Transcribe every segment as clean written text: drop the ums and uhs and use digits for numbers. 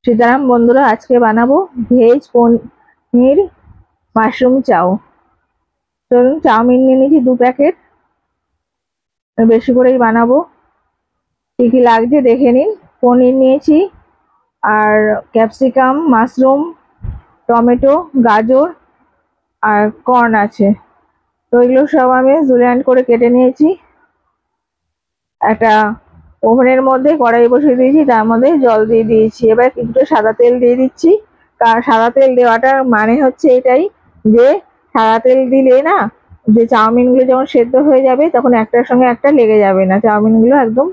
সীতারাম বন্ধুরা, আজকে বানাবো ভেজ পনির মাশরুম চাও। চলুন, চাউমিন নিয়ে নিয়েছি 2 প্যাকেট, বেশি করেই বানাবো। কি কি লাগছে দেখে নিন। পনির নিয়েছি, আর ক্যাপসিকাম, মাশরুম, টমেটো, গাজর আর কর্ন আছে। তো এগুলো সব আমি জুলিয়ান করে কেটে নিয়েছি। একটা ওভেনের মধ্যে কড়াই বসিয়ে দিয়েছি, তার মধ্যে জল দিয়ে দিয়েছি। এবার একটু সাদা তেল দিয়ে দিচ্ছি। সাদা তেল দেওয়াটার মানে হচ্ছে এটাই যে সাদা তেল দিলে না, যে চাউমিনগুলো যখন সেদ্ধ হয়ে যাবে তখন একটার সঙ্গে একটা লেগে যাবে না, চাউমিনগুলো একদম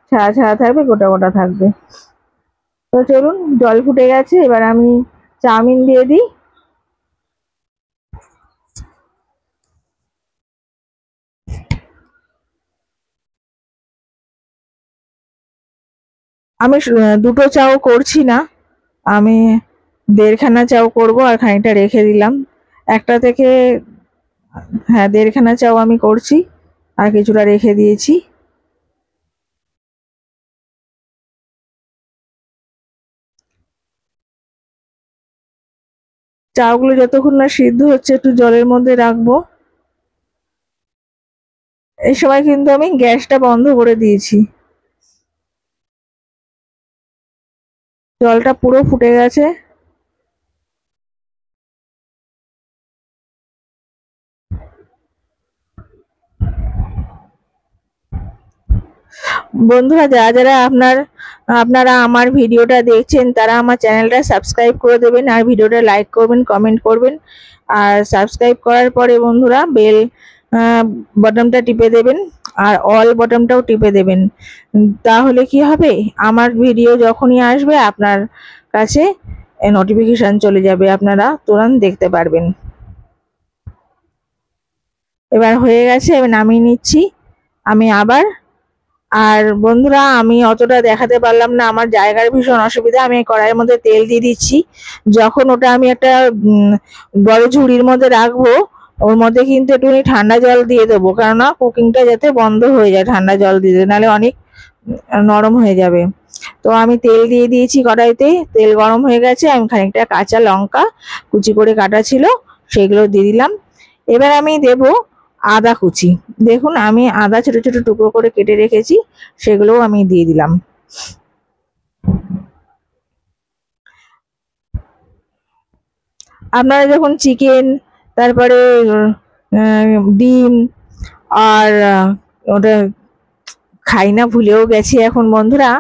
ছাড়া ছাড়া থাকবে, গোটা গোটা থাকবে। তো চলুন, জল ফুটে গেছে, এবার আমি চাউমিন দিয়ে দিই। আমি দুটো চাও করছি না, আমি 1.5খানা চাও করব, আর খানিকটা রেখে দিলাম। একটা থেকে, হ্যাঁ, 1.5খানা চাও আমি করছি, আর কিছুটা রেখে দিয়েছি। চাউগুলো যতক্ষণ না সিদ্ধ হচ্ছে একটু জলের মধ্যে রাখবো। এই সময় কিন্তু আমি গ্যাসটা বন্ধ করে দিয়েছি। জলটা পুরো ফুটে গেছে। বন্ধুরা, যারা যারা আপনারা আমার ভিডিওটা দেখছেন তারা আমার চ্যানেলটা সাবস্ক্রাইব করে দেবেন, আর ভিডিওটা লাইক করবেন, কমেন্ট করবেন। আর সাবস্ক্রাইব করার পরে বন্ধুরা বেল বটনটা টিপে দেবেন, আর অল বটনটাও টিপে দেবেন। তাহলে কি হবে, আমার ভিডিও যখনই আসবে আপনার কাছে নোটিফিকেশন চলে যাবে, আপনারা তুরন্ত দেখতে পারবেন। এবার হয়ে গেছে, এবার নামিয়ে নিচ্ছি আমি আবার। আর বন্ধুরা, আমি অতটা দেখাতে পারলাম না, আমার জায়গার ভীষণ অসুবিধা। আমি কড়াইয়ের মধ্যে তেল দিয়ে দিচ্ছি। যখন ওটা আমি একটা বড় ঝুড়ির মধ্যে রাখবো, ওর মধ্যে কিন্তু একটুখানি ঠান্ডা জল দিয়ে দেবো, কেননা কুকিংটা যাতে বন্ধ হয়ে যায় ঠান্ডা জল দিলে, নাহলে অনেক নরম হয়ে যাবে। তো আমি তেল দিয়ে দিয়েছি কড়াইতে, তেল গরম হয়ে গেছে। আমি খানিকটা কাঁচা লঙ্কা কুচি করে কাটা ছিল সেগুলো দিয়ে দিলাম। এবার আমি দেব আদা কুচি। দেখুন, আমি আদা ছোট ছোট টুকরো করে কেটে রেখেছি, সেগুলোও আমি দিয়ে দিলাম। আপনারা যখন চিকেন, তারপরে ডিম, আর ওটা খাই না, ভুলেও গেছি এখন বন্ধুরা,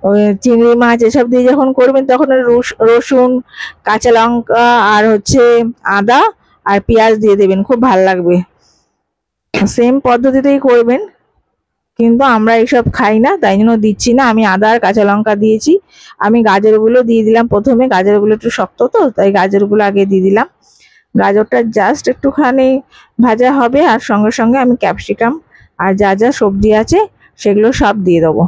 ওই চিংড়ি মাছ এসব দিয়ে যখন করবেন তখন রসুন, কাঁচা লঙ্কা আর হচ্ছে আদা আর পেঁয়াজ দিয়ে দেবেন, খুব ভালো লাগবে। সেম পদ্ধতিতেই করবেন, কিন্তু আমরা এইসব খাই না, তাই জন্য দিচ্ছি না। আমি আদা আর কাঁচা লঙ্কা দিয়েছি। আমি গাজরগুলো দিয়ে দিলাম প্রথমে, গাজরগুলো একটু শক্ত তো, তাই গাজরগুলো আগে দিয়ে দিলাম। গাজরটা জাস্ট একটুখানি ভাজা হবে, আর সঙ্গে সঙ্গে আমি ক্যাপসিকাম আর যা যা সবজি আছে সেগুলো সব দিয়ে দেবো।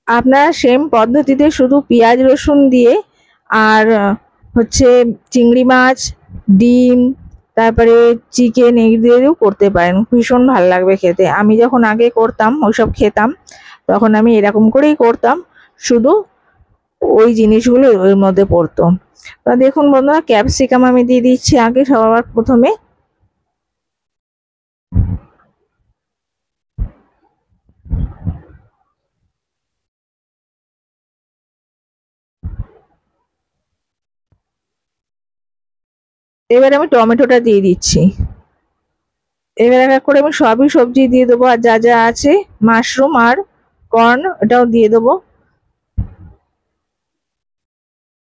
আপনারা সেম পদ্ধতিতে শুধু পেঁয়াজ রসুন দিয়ে, আর হচ্ছে চিংড়ি মাছ, ডিম, তারপরে চিকেন এই দিয়েও করতে পারেন, ভীষণ ভালো লাগবে খেতে। আমি যখন আগে করতাম, ওইসব খেতাম, তখন আমি এরকম করেই করতাম, শুধু ওই জিনিসগুলো ওর মধ্যে পড়তো। তা দেখুন বন্ধুরা, ক্যাপসিকাম আমি দিয়ে দিচ্ছি আগে সবার প্রথমে। এবার আমি টমেটোটা দিয়ে দিচ্ছি। এবার এক এক করে আমি সবই সবজি দিয়ে দেবো, আর যা যা আছে, মাশরুম আর কর্ন এটাও দিয়ে দেবো।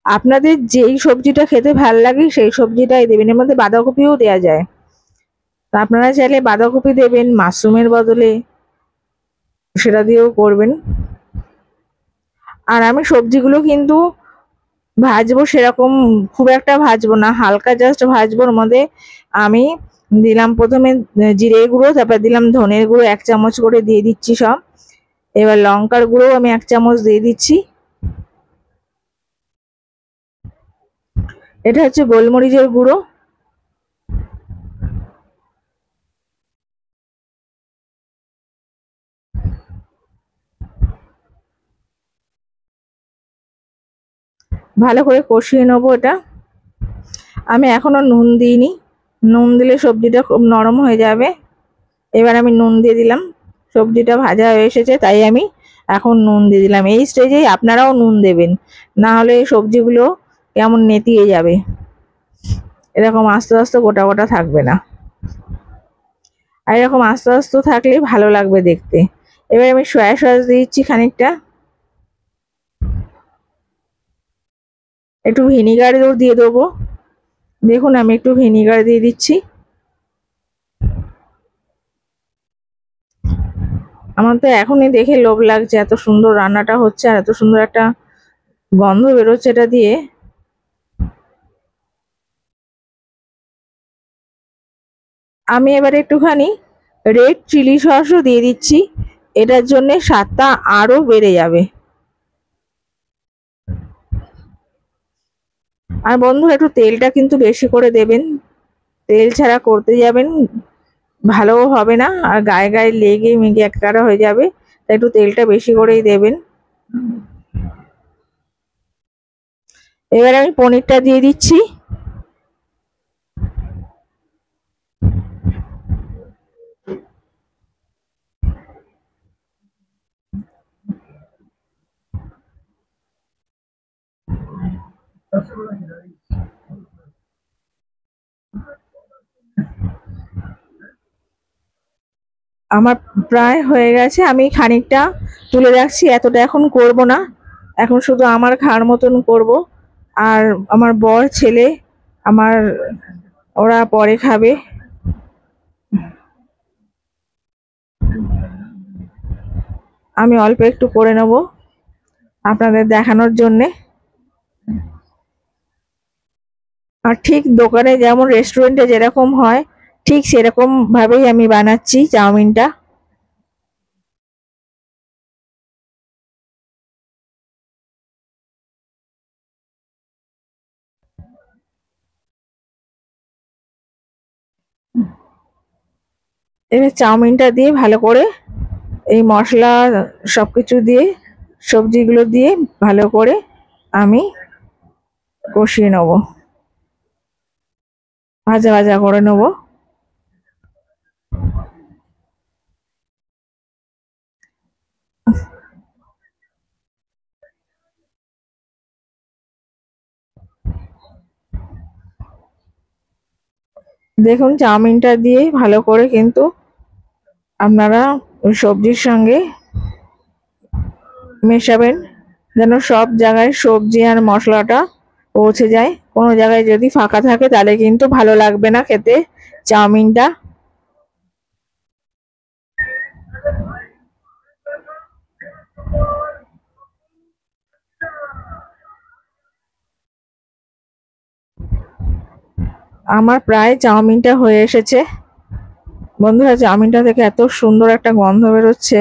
আপনাদের যেই সবজিটা খেতে ভাল লাগে সেই সবজিটাই দেবেন, এর মধ্যে বাঁধাকপিও দেওয়া যায়। তা আপনারা চাইলে বাঁধাকপি দেবেন মাশরুমের বদলে, সেটা দিয়েও করবেন। আর আমি সবজিগুলো কিন্তু ভাজবো সেরকম খুব একটা ভাজবো না, হালকা জাস্ট ভাজবো। ওর মধ্যে আমি দিলাম প্রথমে জিরে গুঁড়ো, তারপর দিলাম ধনের গুঁড়ো 1 চামচ করে দিয়ে দিচ্ছি সব। এবার লঙ্কার গুঁড়ো আমি 1 চামচ দিয়ে দিচ্ছি। এটা হচ্ছে গোলমরিচের গুঁড়ো। ভালো করে কষিয়ে নেবো এটা। আমি এখনো নুন দিইনি, নুন দিলে সবজিটা খুব নরম হয়ে যাবে। এবার আমি নুন দিয়ে দিলাম, সবজিটা ভাজা হয়ে এসেছে তাই আমি এখন নুন দিয়ে দিলাম। এই স্টেজেই আপনারাও নুন দেবেন, না হলে সবজিগুলো কেমন নেতিয়ে যাবে, এরকম আস্তে আস্তে গোটা গোটা থাকবে না, আর এরকম আস্তে আস্তে থাকলে ভালো লাগবে দেখতে। এবার আমি সয়া সস দিচ্ছি খানিকটা, একটু ভিনিগার দিয়ে দেবো। দেখুন আমি একটু ভিনিগার দিয়ে দিচ্ছি। আমার তো এখনই দেখে লোভ লাগছে, এত সুন্দর রান্নাটা হচ্ছে আর এত সুন্দর একটা গন্ধ বেরোচ্ছে এটা দিয়ে। আমি এবার একটুখানি রেড চিলি সসও দিয়ে দিচ্ছি, এটার জন্য স্বাদটা আরো বেড়ে যাবে। আর বন্ধুরা একটু তেলটা কিন্তু বেশি করে দেবেন, তেল ছাড়া করতে যাবেন ভালোও হবে না, আর গায়ে গায়ে লেগে মেগে এককারা হয়ে যাবে, তাই একটু তেলটা বেশি করেই দেবেন। এবার আমি পনিরটা দিয়ে দিচ্ছি। আমার প্রায় হয়ে গেছে, আমি খানিকটা তুলে রাখছি, এতটা এখন করব না, এখন শুধু আমার খাওয়ার মতন করব, আর আমার বর ছেলে আমার ওরা পরে খাবে। আমি অল্প একটু করে নেব আপনাদের দেখানোর জন্যে। আর ঠিক দোকানে যেমন রেস্টুরেন্টে যেরকম হয় ঠিক সেরকম ভাবেই আমি বানাচ্ছি চাউমিনটা। এবার চাউমিনটা দিয়ে ভালো করে এই মশলা সবকিছু দিয়ে সবজিগুলো দিয়ে ভালো করে আমি কষিয়ে নেব, ভাজা ভাজা করে নেব। দেখুন চাউমিনটা দিয়ে ভালো করে কিন্তু আপনারা ওই সবজির সঙ্গে মেশাবেন, যেন সব জায়গায় সবজি আর মশলাটা পৌঁছে যায়। কোনো জায়গায় যদি ফাঁকা থাকে তাহলে কিন্তু ভালো লাগবে না খেতে চাউমিনটা। আমার প্রায় চাউমিনটা হয়ে এসেছে বন্ধুরা, চাউমিনটা থেকে এত সুন্দর একটা গন্ধ বেরোচ্ছে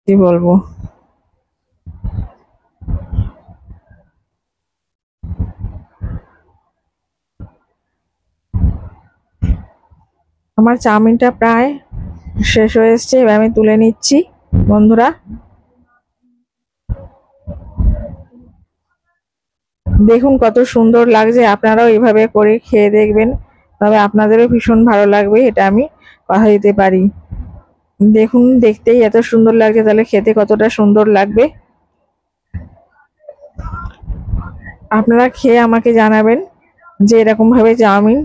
কি বলবো। আমার চাউমিনটা প্রায় শেষ হয়ে এসছে, এবার আমি তুলে নিচ্ছি বন্ধুরা। দেখুন কত সুন্দর লাগছে, আপনারাও এভাবে করে খেয়ে দেখবেন, তবে আপনাদেরও ভীষণ ভালো লাগবে, এটা আমি কথা দিতে পারি। দেখুন দেখতেই এত সুন্দর লাগছে, তাহলে খেতে কতটা সুন্দর লাগবে। আপনারা খেয়ে আমাকে জানাবেন যে এরকম ভাবে চাউমিন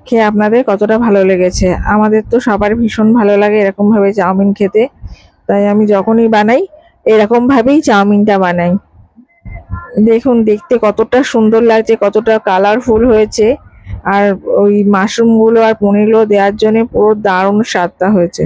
খেয়ে আপনাদের কতটা ভালো লেগেছে। আমাদের তো সবার ভীষণ ভালো লাগে এরকম ভাবে চাউমিন খেতে, তাই আমি যখনই বানাই এরকম ভাবেই চাউমিনটা বানাই। দেখুন দেখতে কতটা সুন্দর লাগছে, কতটা কালারফুল হয়েছে, আর ওই মাশরুমগুলো আর পনিরগুলো দেওয়ার জন্য পুরো দারুণ স্বাদটা হয়েছে।